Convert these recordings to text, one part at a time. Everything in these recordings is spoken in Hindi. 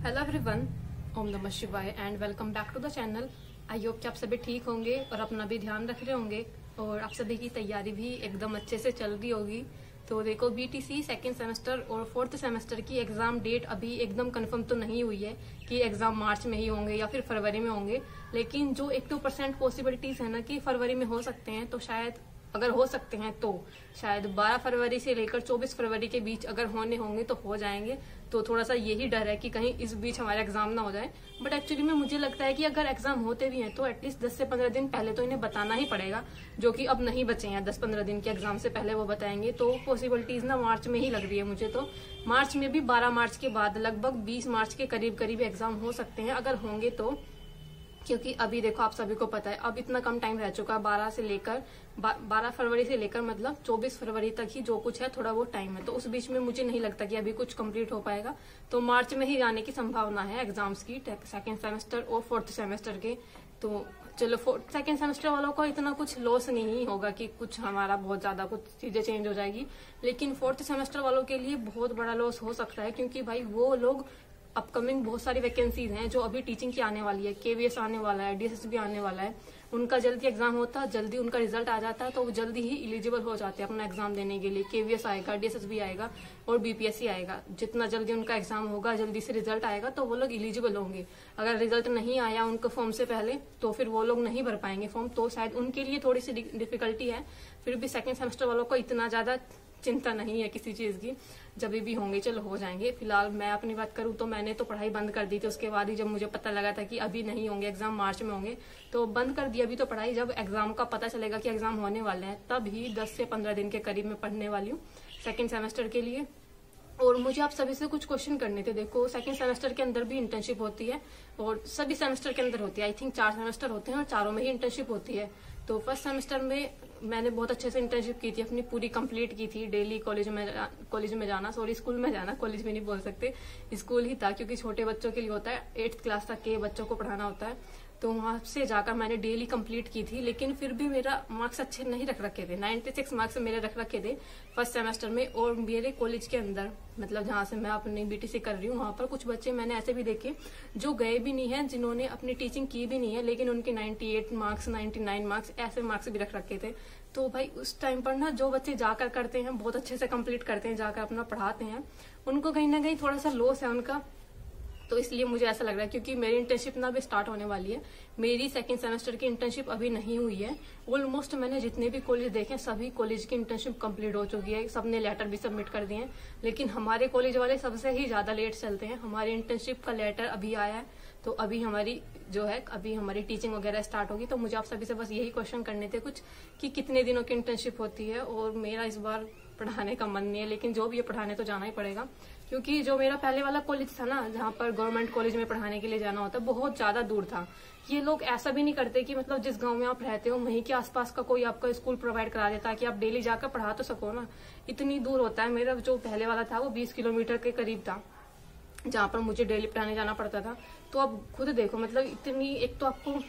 हेलो एवरीवन, ओम नमः शिवाय and welcome back to the channel. I hope कि आप सभी ठीक होंगे और अपना भी ध्यान रख रहे होंगे और आप सभी की तैयारी भी एकदम अच्छे से चल रही होगी। तो देखो, बीटीसी सेकेंड सेमेस्टर और फोर्थ सेमेस्टर की एग्जाम डेट अभी एकदम कंफर्म तो नहीं हुई है कि एग्जाम मार्च में ही होंगे या फिर फरवरी में होंगे, लेकिन जो 1-2% पॉसिबिलिटीज है ना कि फरवरी में हो सकते हैं, तो शायद अगर हो सकते हैं तो शायद 12 फरवरी से लेकर 24 फरवरी के बीच अगर होने होंगे तो हो जाएंगे। तो थोड़ा सा यही डर है कि कहीं इस बीच हमारा एग्जाम ना हो जाए। बट एक्चुअली में मुझे लगता है कि अगर एग्जाम होते भी हैं तो एटलीस्ट 10 से 15 दिन पहले तो इन्हें बताना ही पड़ेगा, जो कि अब नहीं बचे हैं। 10-15 दिन के एग्जाम से पहले वो बताएंगे, तो पॉसिबिलिटीज ना मार्च में ही लग रही है मुझे। तो मार्च में भी 12 मार्च के बाद लगभग 20 मार्च के करीब करीब एग्जाम हो सकते हैं अगर होंगे तो। क्योंकि अभी देखो, आप सभी को पता है अब इतना कम टाइम रह चुका है, 12 फरवरी से लेकर मतलब 24 फरवरी तक ही जो कुछ है थोड़ा वो टाइम है। तो उस बीच में मुझे नहीं लगता कि अभी कुछ कंप्लीट हो पाएगा। तो मार्च में ही जाने की संभावना है एग्जाम्स की, सेकेंड सेमेस्टर और फोर्थ सेमेस्टर के। तो चलो, सेकेंड सेमेस्टर वालों को इतना कुछ लॉस नहीं होगा कि कुछ हमारा बहुत ज्यादा कुछ चीजें चेंज हो जाएगी, लेकिन फोर्थ सेमेस्टर वालों के लिए बहुत बड़ा लॉस हो सकता है। क्योंकि भाई वो लोग अपकमिंग बहुत सारी वैकेंसीज हैं जो अभी टीचिंग की आने वाली है, केवीएस आने वाला है, डीएसएसबी आने वाला है। उनका जल्दी एग्जाम होता, जल्दी उनका रिजल्ट आ जाता है तो वो जल्दी ही एलिजिबल हो जाते हैं अपना एग्जाम देने के लिए। केवीएस आएगा, डीएसएसबी आएगा और बीपीएससी आएगा। जितना जल्दी उनका एग्जाम होगा, जल्दी से रिजल्ट आएगा तो वो लोग एलिजिबल होंगे। अगर रिजल्ट नहीं आया उनके फॉर्म से पहले तो फिर वो लोग नहीं भर पाएंगे फॉर्म, तो शायद उनके लिए थोड़ी सी डिफिकल्टी है। फिर भी सेकेंड सेमेस्टर वालों को इतना ज्यादा चिंता नहीं है किसी चीज की, जब भी होंगे चलो हो जाएंगे। फिलहाल मैं अपनी बात करूँ तो मैंने तो पढ़ाई बंद कर दी थी। उसके बाद ही जब मुझे पता लगा था कि अभी नहीं होंगे एग्जाम, मार्च में होंगे, तो बंद कर दी अभी तो पढ़ाई। जब एग्जाम का पता चलेगा कि एग्जाम होने वाले हैं तब ही 10 से 15 दिन के करीब में पढ़ने वाली हूँ सेकेंड सेमेस्टर के लिए। और मुझे आप सभी से कुछ क्वेश्चन करने थे। देखो, सेकंड सेमेस्टर के अंदर भी इंटर्नशिप होती है और सभी सेमेस्टर के अंदर होती है। आई थिंक 4 सेमेस्टर होते हैं और चारों में ही इंटर्नशिप होती है। तो फर्स्ट सेमेस्टर में मैंने बहुत अच्छे से इंटर्नशिप की थी, अपनी पूरी कंप्लीट की थी। डेली कॉलेज में जाना, सॉरी स्कूल में जाना, कॉलेज में नहीं बोल सकते, स्कूल ही था क्योंकि छोटे बच्चों के लिए होता है, 8th क्लास तक के बच्चों को पढ़ाना होता है। तो वहां से जाकर मैंने डेली कंप्लीट की थी, लेकिन फिर भी मेरा मार्क्स अच्छे नहीं रख रखे थे। 96 मार्क्स मेरे रख रखे थे फर्स्ट सेमेस्टर में। और मेरे कॉलेज के अंदर, मतलब जहां से मैं अपनी बीटीसी कर रही हूँ, वहां पर कुछ बच्चे मैंने ऐसे भी देखे जो गए भी नहीं है, जिन्होंने अपनी टीचिंग की भी नहीं है, लेकिन उनके 98 मार्क्स, 99 मार्क्स ऐसे मार्क्स भी रख रखे थे। तो भाई उस टाइम पर ना जो बच्चे जाकर करते हैं, बहुत अच्छे से कंप्लीट करते हैं, जाकर अपना पढ़ाते हैं, उनको कहीं ना कहीं थोड़ा सा लॉस है उनका। तो इसलिए मुझे ऐसा लग रहा है, क्योंकि मेरी इंटर्नशिप ना भी स्टार्ट होने वाली है। मेरी सेकंड सेमेस्टर की इंटर्नशिप अभी नहीं हुई है। ऑलमोस्ट मैंने जितने भी कॉलेज देखे सभी कॉलेज की इंटर्नशिप कंप्लीट हो चुकी है, सबने लेटर भी सबमिट कर दिए हैं। लेकिन हमारे कॉलेज वाले सबसे ही ज्यादा लेट चलते हैं। हमारी इंटर्नशिप का लेटर अभी आया है, तो अभी हमारी जो है अभी हमारी टीचिंग वगैरह स्टार्ट होगी। तो मुझे आप सभी से बस यही क्वेश्चन करने थे कुछ, कि कितने दिनों की इंटर्नशिप होती है। और मेरा इस बार पढ़ाने का मन नहीं है, लेकिन जो भी है पढ़ाने तो जाना ही पड़ेगा, क्योंकि जो मेरा पहले वाला कॉलेज था ना, जहाँ पर गवर्नमेंट कॉलेज में पढ़ाने के लिए जाना होता, बहुत ज्यादा दूर था। ये लोग ऐसा भी नहीं करते कि मतलब जिस गांव में आप रहते हो वहीं के आसपास का कोई आपका स्कूल प्रोवाइड करा देता है कि आप डेली जाकर पढ़ा तो सको ना। इतनी दूर होता है। मेरा जो पहले वाला था वो 20 किलोमीटर के करीब था, जहाँ पर मुझे डेली पढ़ाने जाना पड़ता था। तो अब खुद देखो, मतलब इतनी, एक तो आपको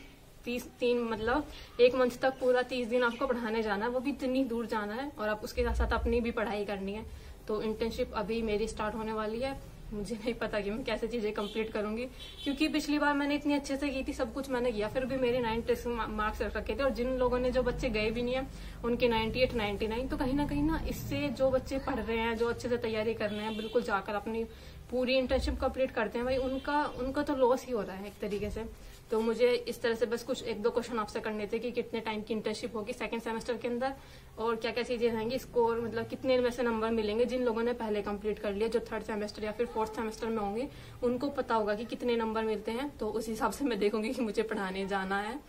30 मतलब 1 मंथ तक पूरा 30 दिन आपको पढ़ाने जाना है, वो भी इतनी दूर जाना है, और आप उसके साथ साथ अपनी भी पढ़ाई करनी है। तो इंटर्नशिप अभी मेरी स्टार्ट होने वाली है। मुझे नहीं पता कि मैं कैसे चीजें कंप्लीट करूंगी, क्योंकि पिछली बार मैंने इतनी अच्छे से की थी, सब कुछ मैंने किया, फिर भी मेरे 96 मार्क्स रख रखे थे। और जिन लोगों ने, जो बच्चे गए भी नहीं है, उनके 98, 99। तो कहीं ना इससे जो बच्चे पढ़ रहे हैं, जो अच्छे से तैयारी कर रहे हैं, बिल्कुल जाकर अपनी पूरी इंटर्नशिप कंप्लीट करते हैं, भाई उनका तो लॉस ही हो रहा है एक तरीके से। तो मुझे इस तरह से बस कुछ 1-2 क्वेश्चन आपसे करने थे कि कितने टाइम की इंटर्नशिप होगी सेकंड सेमेस्टर के अंदर, और क्या क्या चीजें रहेंगी, स्कोर मतलब कितने में से नंबर मिलेंगे। जिन लोगों ने पहले कंप्लीट कर लिया, जो 3rd सेमेस्टर या फिर 4th सेमेस्टर में होंगे, उनको पता होगा कि कितने नंबर मिलते हैं। तो उस हिसाब से मैं देखूंगी कि मुझे पढ़ाने जाना है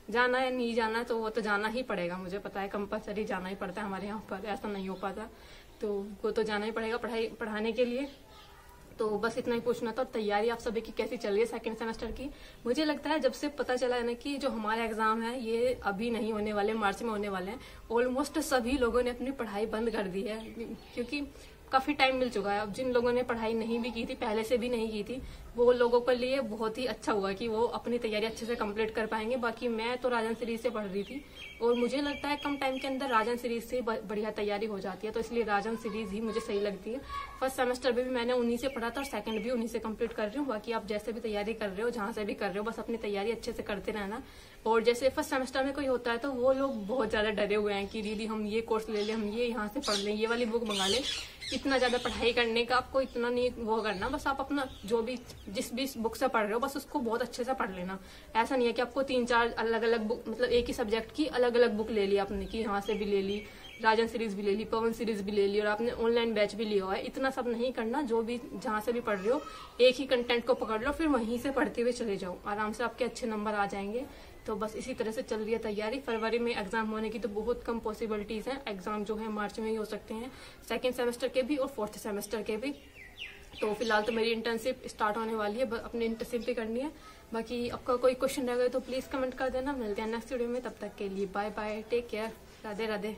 या नहीं जाना है। तो वो तो जाना ही पड़ेगा, मुझे पता है कंपलसरी जाना ही पड़ता है हमारे यहाँ पर, ऐसा नहीं हो पाता। तो वो तो जाना ही पड़ेगा पढ़ाने के लिए। तो बस इतना ही पूछना था। और तैयारी आप सभी की कैसी चल रही है सेकंड सेमेस्टर की? मुझे लगता है जब से पता चला है ना कि जो हमारे एग्जाम है ये अभी नहीं होने वाले, मार्च में होने वाले हैं, ऑलमोस्ट सभी लोगों ने अपनी पढ़ाई बंद कर दी है। क्योंकि काफी टाइम मिल चुका है। अब जिन लोगों ने पढ़ाई नहीं भी की थी, पहले से भी नहीं की थी, वो लोगों के लिए बहुत ही अच्छा हुआ कि वो अपनी तैयारी अच्छे से कंप्लीट कर पाएंगे। बाकी मैं तो राजन सीरीज से पढ़ रही थी और मुझे लगता है कम टाइम के अंदर राजन सीरीज से बढ़िया तैयारी हो जाती है, तो इसलिए राजन सीरीज ही मुझे सही लगती है। फर्स्ट सेमेस्टर में भी मैंने उन्हीं से पढ़ा था और सेकंड भी उन्हीं से कंप्लीट कर रही हूँ। बाकी आप जैसे भी तैयारी कर रहे हो, जहां से भी कर रहे हो, बस अपनी तैयारी अच्छे से करते रहना। और जैसे फर्स्ट सेमेस्टर में कोई होता है तो वो लोग बहुत ज्यादा डरे हुए हैं कि दीदी हम ये कोर्स ले लें, हम ये यहाँ से पढ़ लें, ये वाली बुक मंगा लें। इतना ज्यादा पढ़ाई करने का आपको इतना नहीं वो करना, बस आप अपना जो भी जिस भी बुक से पढ़ रहे हो बस उसको बहुत अच्छे से पढ़ लेना। ऐसा नहीं है कि आपको 3-4 अलग अलग बुक, मतलब एक ही सब्जेक्ट की अलग अलग बुक ले ली आपने, कि यहाँ से भी ले ली, राजन सीरीज भी ले ली, पवन सीरीज भी ले ली और आपने ऑनलाइन बैच भी लिया हुआ है। इतना सब नहीं करना, जो भी जहां से भी पढ़ रहे हो एक ही कंटेंट को पकड़ लो, फिर वहीं से पढ़ते हुए चले जाओ, आराम से आपके अच्छे नंबर आ जाएंगे। तो बस इसी तरह से चल रही है तैयारी। फरवरी में एग्जाम होने की तो बहुत कम पॉसिबिलिटीज हैं। एग्जाम जो है मार्च में ही हो सकते हैं, सेकेंड सेमेस्टर के भी और फोर्थ सेमेस्टर के भी। तो फिलहाल तो मेरी इंटर्नशिप स्टार्ट होने वाली है, अपनी इंटर्नशिप भी करनी है। बाकी आपका कोई क्वेश्चन रह गए तो प्लीज कमेंट कर देना। मिलते हैं नेक्स्ट वीडियो में, तब तक के लिए bye bye, take care, Radhe Radhe.